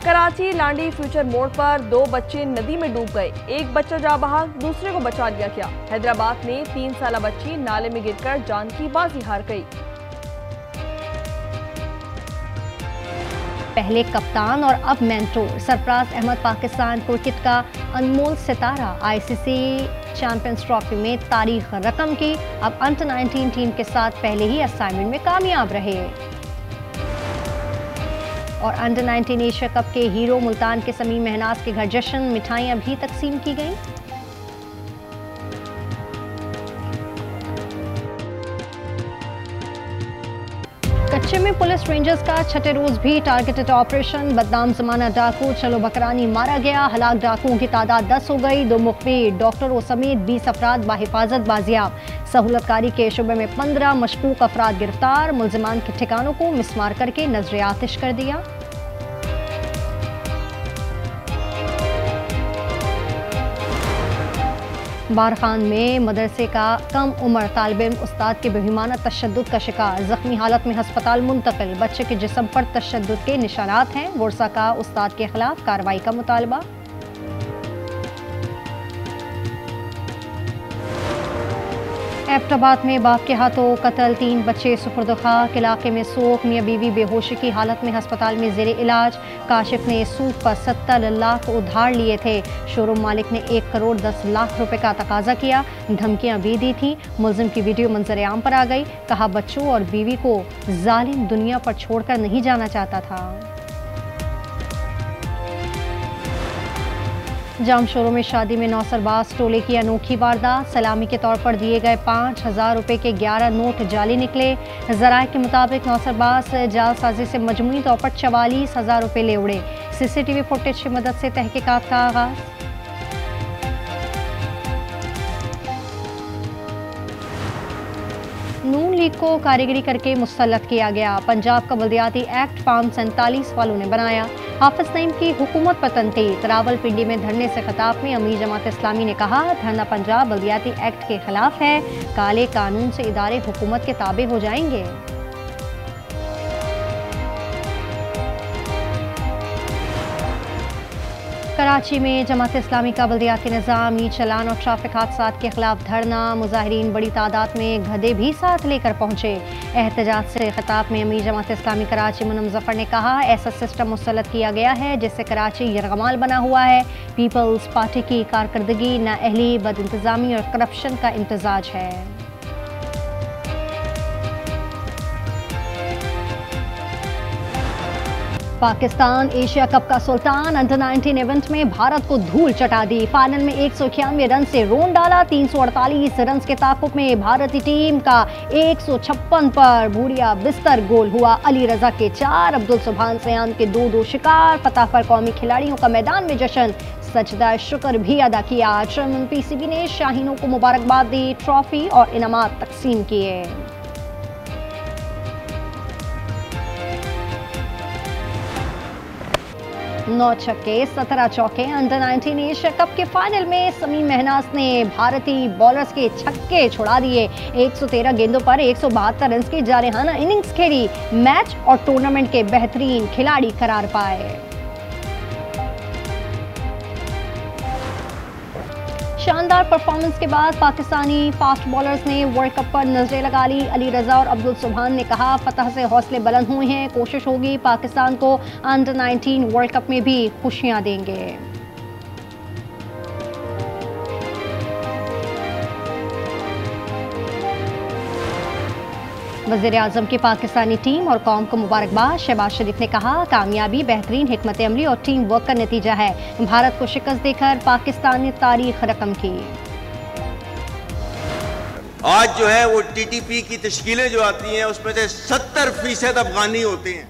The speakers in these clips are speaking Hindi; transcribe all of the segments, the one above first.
कराची लांडी फ्यूचर मोड़ पर 2 बच्चे नदी में डूब गए। एक बच्चा जा बहा, दूसरे को बचा लिया गया। हैदराबाद में 3 साला बच्ची नाले में गिरकर जान की बाजी हार गई। पहले कप्तान और अब मेंटोर सरफराज अहमद पाकिस्तान क्रिकेट का अनमोल सितारा आईसीसी चैंपियंस ट्रॉफी में तारीख रकम की। अब अंडर 19 टीम के साथ पहले ही असाइनमेंट में कामयाब रहे। और अंडर 19 एशिया कप के हीरो मुल्तान के समीम महनाज के घर जश्न, मिठाइयां भी तकसीम की गईं। कच्चे में पुलिस रेंजर्स का छठे रोज भी टारगेटेड ऑपरेशन। बदनाम जमाना डाकू चलो बकरानी मारा गया। हलाक डाकुओं की तादाद 10 हो गई। 2 मुखबिर डॉक्टरों समेत 20 अफराद बाहिफाजत बाजियाब। सहूलतकारी के शुबे में 15 मशकूक अफराद गिरफ्तार। मुलजिमान के ठिकानों को मिसमार करके नजर आतिश कर दिया। बारखान में मदरसे का कम उम्र तालिब इल्म उस्ताद के बेईमाना तशद्दुद का शिकार, जख्मी हालत में अस्पताल मुंतकिल। बच्चे के जिस्म पर तशद्दुद के निशानात हैं। वर्सा का उस्ताद के खिलाफ कार्रवाई का मुतालबा। एबटाबाद में बाप के हाथों कत्ल, 3 बच्चे सुपुर्द खाक। इलाके में सोख, मियां बीवी बेहोशी की हालत में अस्पताल में जेर इलाज। काशिफ ने सूद पर 70 लाख उधार लिए थे। शोरूम मालिक ने 1 करोड़ 10 लाख रुपए का तकाजा किया। धमकियां भी दी थी। मुलजिम की वीडियो मंजर आम पर आ गई। कहा बच्चों और बीवी को जालिम दुनिया पर छोड़कर नहीं जाना चाहता था। जाम शोरों में शादी में नौसरबाज टोले की अनोखी वारदात। सलामी के तौर पर दिए गए 5,000 रुपए के 11 नोट जाली निकले। जराये के मुताबिक नौसरबाज जालसाजी से मजमूई तौर पर 44,000 रुपए ले उड़े। सीसीटीवी फुटेज की मदद से तहकीकात का आगाज। नून लीग को कारीगरी करके मुस्तलद किया गया। पंजाब का बल्दियाती एक्ट फार्म 47 वालों ने बनाया। हाफिज नईम की हुकूमत पर तनकीद। रावलपिंडी में धरने से खिताब में अमीर जमात इस्लामी ने कहा धरना पंजाब बल्दियाती एक्ट के खिलाफ है। काले कानून से इदारे हुकूमत के ताबे हो जाएंगे। कराची में जमात इस्लामी का बल्दियाती निज़ाम, ई चलान और ट्रैफिक हादसात के खिलाफ धरना। मुजाहिरीन बड़ी तादाद में गधे भी साथ लेकर पहुंचे। एहतजाज से खिताब में अमीर जमात इस्लामी कराची मुनम जफर ने कहा ऐसा सिस्टम मुसल्लत किया गया है जिससे कराची यरगमाल बना हुआ है। पीपल्स पार्टी की कारकर्दगी नाअहली, बदइंतजामी और करप्शन का इम्तजाज है। पाकिस्तान एशिया कप का सुल्तान, अंडर 19 इवेंट में भारत को धूल चटा दी। फाइनल में 191 रन से रोन डाला। 348 रन के ताकुब में भारतीय टीम का 156 पर भूरिया बिस्तर गोल हुआ। अली रजा के 4, अब्दुल सुभान सयान के 2-2 शिकार। फतह पर कौमी खिलाड़ियों का मैदान में जश्न, सजदा शुक्र भी अदा किया। चेयरमैन पीसीबी ने शाहीनों को मुबारकबाद दी। ट्रॉफी और इनामात तकसीम किए। 9 छक्के 17 चौके। अंडर 19 एशिया कप के फाइनल में समीम महनाज ने भारतीय बॉलर्स के छक्के छुड़ा दिए। 113 गेंदों पर 172 रन की जारहाना इनिंग्स खेली। मैच और टूर्नामेंट के बेहतरीन खिलाड़ी करार पाए। शानदार परफॉर्मेंस के बाद पाकिस्तानी फास्ट बॉलर्स ने वर्ल्ड कप पर नजरें लगा ली। अली रजा और अब्दुल सुभान ने कहा फतह से हौसले बुलंद हुए हैं। कोशिश होगी पाकिस्तान को अंडर 19 वर्ल्ड कप में भी खुशियां देंगे। वज़ीर-ए-आज़म की पाकिस्तानी टीम और कौम को मुबारकबाद। शहबाज शरीफ ने कहा कामयाबी बेहतरीन हिकमत अमली और टीम वर्क का नतीजा है। भारत को शिकस्त देकर पाकिस्तान ने तारीख रकम की। आज जो है वो टीटीपी की तश्कीलें जो आती हैं उसमें से 70% अफगानी होते हैं।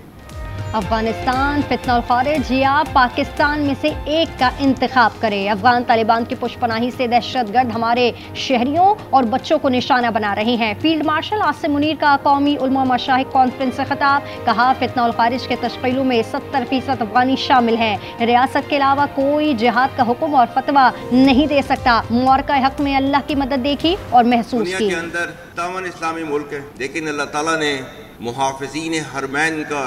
अफगानिस्तान फितना और खारिज या पाकिस्तान में से एक का इंतखाब करे। अफगान तालिबान की पुष्पनाही से दहशतगर्द हमारे शहरियों और बच्चों को निशाना बना रहे हैं। फील्ड मार्शल आसिम मुनीर का कौमी उलमा मशाइख कॉन्फ्रेंस से खिताब। कहा फितना और खारिज के तश्कीलों में 70% अफगानी शामिल हैं। रियासत के अलावा कोई जिहाद का हुक्म और फतवा नहीं दे सकता। मुआरका हक में अल्लाह की मदद देखी और महसूस की। दुनिया के अंदर 57 इस्लामी मुल्क है, लेकिन अल्लाह ताला ने मुहाफिजीन हरमैन का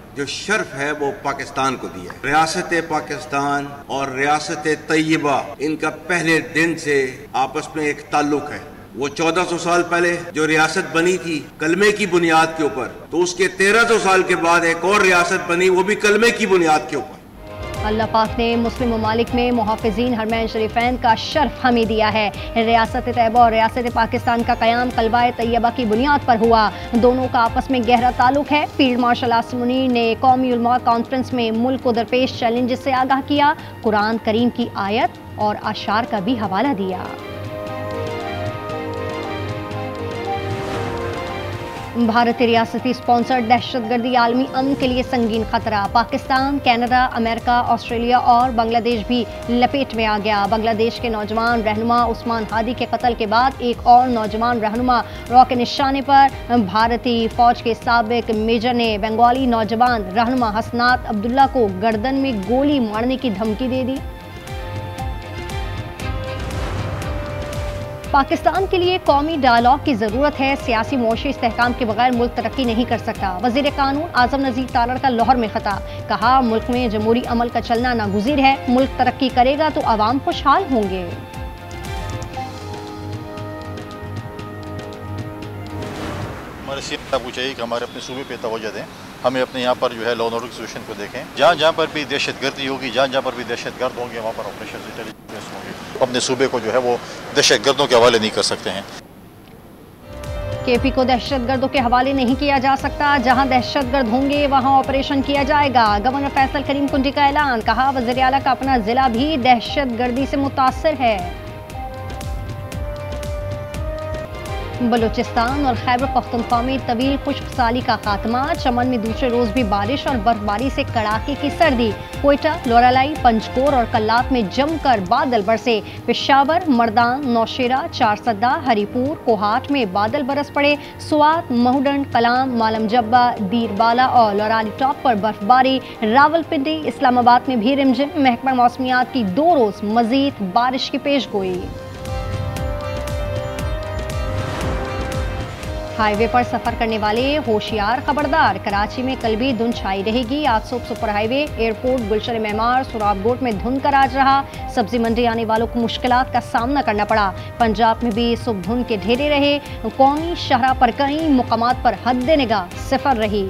जो शर्फ है वो पाकिस्तान को दिया। रियासत पाकिस्तान और रियासत तैयबा, इनका पहले दिन से आपस में एक ताल्लुक है। वो 1400 साल पहले जो रियासत बनी थी कलमे की बुनियाद के ऊपर, तो उसके 1300 साल के बाद एक और रियासत बनी, वो भी कलमे की बुनियाद के ऊपर। अल्लाह पाक ने मुस्लिम ममालिक में मुहाफिजीन हरमैन शरीफैन का शर्फ हमें दिया है। रियासत तैयबा और रियासत पाकिस्तान का क़याम कलबाए तैयबा की बुनियाद पर हुआ। दोनों का आपस में गहरा ताल्लुक है। फील्ड मार्शल आसिम मुनीर ने कौमी उलमा कॉन्फ्रेंस में मुल्क को दरपेश चैलेंजेस से आगाह किया। कुरान करीम की आयत और अशार का भी हवाला दिया। भारतीय रियासती स्पॉन्सर्ड दहशतगर्दी आलमी अमन के लिए संगीन खतरा। पाकिस्तान, कनाडा, अमेरिका, ऑस्ट्रेलिया और बांग्लादेश भी लपेट में आ गया। बांग्लादेश के नौजवान रहनुमा उस्मान हादी के कत्ल के बाद एक और नौजवान रहनुमा रॉ के निशाने पर भारतीय फौज के साबिक मेजर ने बंगाली नौजवान रहनुमा हसनात अब्दुल्ला को गर्दन में गोली मारने की धमकी दे दी। पाकिस्तान के लिए कौमी डायलॉग की जरूरत है। सियासी मुआशी इस्तेहकाम के बगैर मुल्क तरक्की नहीं कर सकता। वजीर कानून आजम नजीर तारड़ का लाहौर में खिताब, कहा मुल्क में जमहूरी अमल का चलना नागुज़ीर है। मुल्क तरक्की करेगा तो अवाम खुशहाल होंगे। हमारे सीएम साहब को चाहिए कि हमारे अपने सूबे पे तवज्जो दें। हमें अपने यहाँ पर जो है लॉ एंड ऑर्डर की सिचुएशन को देखें। जहाँ जहाँ पर भी दहशतगर्दी होगी, जहाँ जहाँ पर भी दहशतगर्द होंगे, वहाँ पर ऑपरेशन इंटेलिजेंस होंगे। अपने सूबे को जो है वो दहशतगर्दों के हवाले नहीं कर सकते हैं। केपी को दहशतगर्दों के हवाले नहीं किया जा सकता। जहां दहशतगर्द होंगे वहां ऑपरेशन किया जाएगा। गवर्नर फैसल करीम कुंडी का ऐलान, कहा वज़ीर आला का अपना जिला भी दहशतगर्दी से मुतासर है। बलूचिस्तान और खैबर पख्तूनख्वा में तवील खुश्क साली का खात्मा। चमन में दूसरे रोज भी बारिश और बर्फबारी से कड़ाके की सर्दी। कोयटा, लोरालाई, पंचकोर और कल्लात में जमकर बादल बरसे। पेशावर, मर्दान, नौशेरा, चारसद्दा, हरीपुर, कोहाट में बादल बरस पड़े। सुआत, महूडंड, कलाम, मालम जब्बा, दीरबाला और लोराली टॉप पर बर्फबारी। रावलपिंडी, इस्लामाबाद में भी रिमझिम। महकमा मौसमियात की 2 रोज मजीद बारिश की पेशगोई। हाईवे पर सफर करने वाले होशियार खबरदार। कराची में कल भी धुंध छाई रहेगी। आज सुबह सुपर हाईवे, एयरपोर्ट, गुलशन मेमार, सुराबगोट में धुंध का राज रहा। सब्जी मंडी आने वालों को मुश्किलात का सामना करना पड़ा। पंजाब में भी सुबह धुंध के ढेरे रहे। कौमी शहरा पर कई मुकामात पर हद निगाह सिफर रही।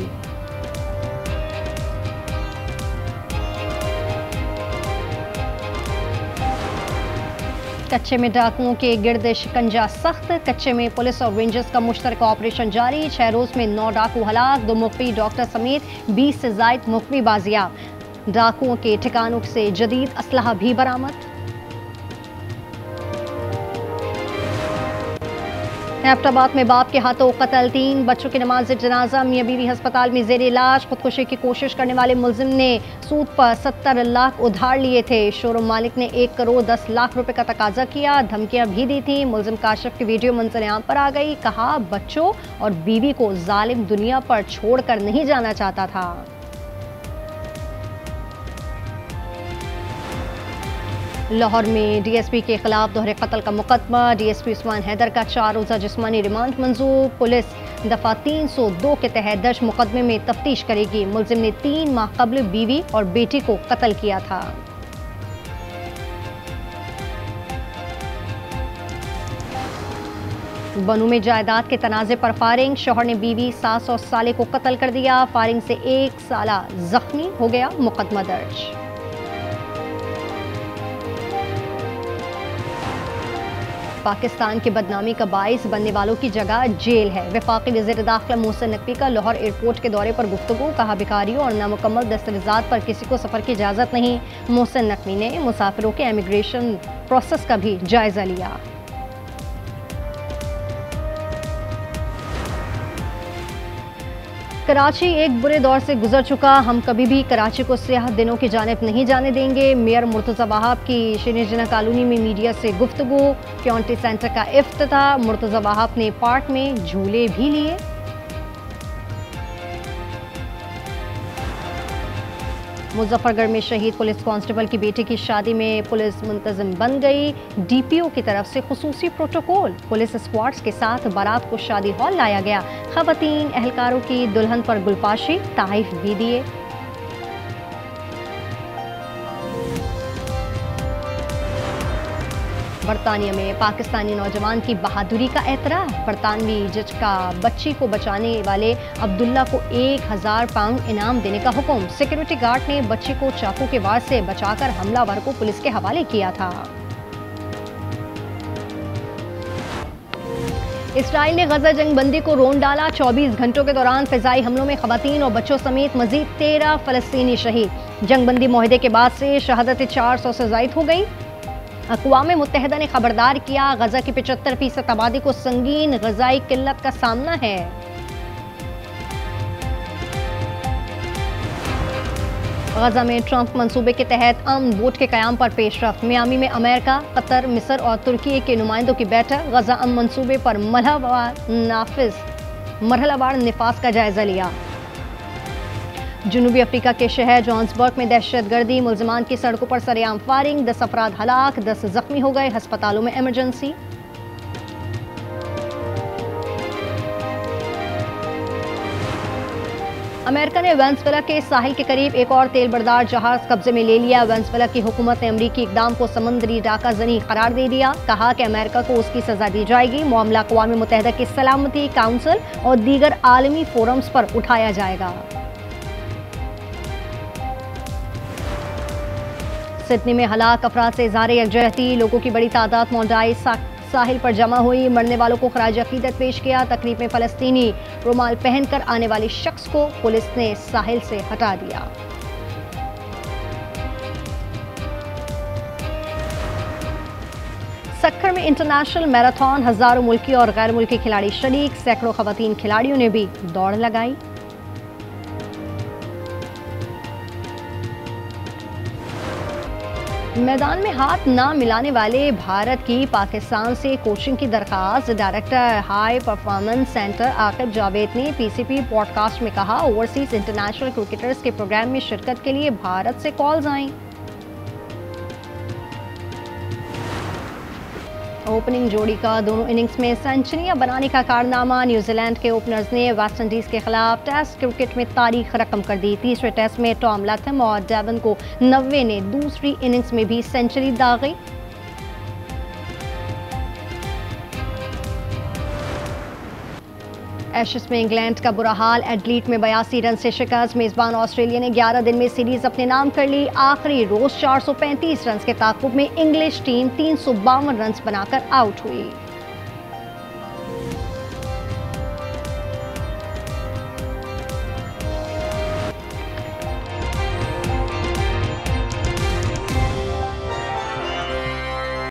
कच्चे में डाकुओं के गिर्द शिकंजा सख्त। कच्चे में पुलिस और रेंजर्स का मुश्तरका ऑपरेशन जारी। 6 रोज में 9 डाकू हलाक। 2 मुख्फी डॉक्टर समेत 20 से जायद मुख्फी बाजियाब। डाकुओं के ठिकानों से जदीद असलहा भी बरामद। एबटाबाद में बाप के हाथों कत्ल। 3 बच्चों की नमाज जनाजा। मियां बीवी अस्पताल में जेर इलाज। खुदकुशी की कोशिश करने वाले मुलजिम ने सूद पर 70 लाख उधार लिए थे। शोरूम मालिक ने 1 करोड़ 10 लाख रुपए का तकाजा किया। धमकियां भी दी थी। मुलजिम काशिफ की वीडियो मंजर-ए-आम पर आ गई। कहा बच्चों और बीवी को जालिम दुनिया पर छोड़कर नहीं जाना चाहता था। लाहौर में डीएसपी के खिलाफ दोहरे कत्ल का मुकदमा। डीएसपी उस्मान हैदर का 4 रोज़ा जिस्मानी रिमांड मंजूर। पुलिस दफा 302 के तहत दर्ज मुकदमे में तफ्तीश करेगी। मुलजिम ने 3 माह कबल बीवी और बेटी को कत्ल किया था। बनू में जायदाद के तनाजे पर फायरिंग। शौहर ने बीवी, सास और साले को कत्ल कर दिया। फायरिंग से 1 साला जख्मी हो गया। मुकदमा दर्ज। पाकिस्तान की बदनामी का बाइस बनने वालों की जगह जेल है। वफाकी वज़ीर दाखिला मोहसिन नकवी का लाहौर एयरपोर्ट के दौरे पर गुफ्तगू। कहा भिखारियों और नामुकम्मल दस्तावेज़ात पर किसी को सफ़र की इजाज़त नहीं। मोहसिन नकवी ने मुसाफिरों के इमिग्रेशन प्रोसेस का भी जायज़ा लिया। कराची एक बुरे दौर से गुजर चुका। हम कभी भी कराची को सियाह दिनों की जानिब नहीं जाने देंगे। मेयर मुर्तज़ा वहाब की शनीजना कॉलोनी में मीडिया से गुफ्तगू। कम्युनिटी सेंटर का इफ्तिताह। मुर्तज़ा वहाब ने पार्क में झूले भी लिए। मुजफ्फरगढ़ में शहीद पुलिस कांस्टेबल की बेटी की शादी में पुलिस मुंतज़िम बन गई। डीपीओ की तरफ से खुसूसी प्रोटोकॉल। पुलिस स्क्वाड्स के साथ बारात को शादी हॉल लाया गया। खवातीन एहलकारों की दुल्हन पर गुलपाशी, ताइफ भी दिए। बरतानिया में पाकिस्तानी नौजवान की बहादुरी का एतराफ़। बरतानवी जज का बच्ची को बचाने वाले अब्दुल्ला को 1000 पाउंड इनाम देने का हुक्म। सिक्योरिटी गार्ड ने बच्ची को चाकू के वार से बचाकर हमलावर को पुलिस के हवाले किया था। इसराइल ने गजा जंगबंदी को रोन डाला। 24 घंटों के दौरान फिजाई हमलों में खवातीन और बच्चों समेत मजीद 13 फलस्तीनी शहीद। जंगबंदी मुआहदे के बाद से शहादतें 400 से जायद हो गई। अक़वाम मुत्तहिदा ने खबरदार किया, गजा की 75% आबादी को संगीन ग़िज़ाई किल्लत का सामना है। गजा में ट्रंप मंसूबे के तहत अमन बोर्ड के क़याम पर पेशरफ्त। मियामी में अमेरिका, कतर, मिस्र और तुर्की के नुमाइंदों की बैठक। गजा अमन मंसूबे पर मरहलावार निफाज का जायजा लिया। जनूबी अफ्रीका के शहर जोहान्सबर्ग में दहशतगर्दी मुल्ज़िमान की सड़कों पर सरेआम फायरिंग। 10 अफराद हलाक, 10 जख्मी हो गए। अस्पतालों में इमरजेंसी। अमेरिका ने वेनेजुएला के साहिल के करीब एक और तेल बरदार जहाज कब्जे में ले लिया। वेनेजुएला की हुकूमत ने अमरीकी इक़दाम को समुद्री डाका जनी करार दे दिया। कहा कि अमेरिका को उसकी सजा दी जाएगी। मामला अक़वाम मुत्तहिदा की सलामती काउंसिल और दीगर आलमी फोरम्स पर उठाया जाएगा। सिडनी में हलाक अफराद से इज़हार यकजहती। लोगों की बड़ी तादाद मोंडाई साहिल पर जमा हुई। मरने वालों को खराज अकीदत पेश किया। तकरीब में फ़लस्तीनी रुमाल पहनकर आने वाले शख्स को पुलिस ने साहिल से हटा दिया। सक्खर में इंटरनेशनल मैराथन, हजारों मुल्की और गैर मुल्की खिलाड़ी शरीक। सैकड़ों खवातीन खिलाड़ियों ने भी दौड़ लगाई। मैदान में हाथ ना मिलाने वाले भारत की पाकिस्तान से कोचिंग की दरखास्त। Director high performance centre Aqib Javed ने पीसीपी पॉडकास्ट में कहा, ओवरसीज इंटरनेशनल क्रिकेटर्स के प्रोग्राम में शिरकत के लिए भारत से कॉल्स आईं। ओपनिंग जोड़ी का दोनों इनिंग्स में सेंचुरियां बनाने का कारनामा। न्यूजीलैंड के ओपनर्स ने वेस्टइंडीज के खिलाफ टेस्ट क्रिकेट में तारीख रकम कर दी। तीसरे टेस्ट में टॉम लैथम और डेवन को 90 ने दूसरी इनिंग्स में भी सेंचुरी दागी। एशेज में इंग्लैंड का बुरा हाल। एडलीड में 82 रन से शिकस्त। मेजबान ऑस्ट्रेलिया ने 11 दिन में सीरीज अपने नाम कर ली। आखिरी रोज 435 रन के ताकुब में इंग्लिश टीम 352 रन बनाकर आउट हुई।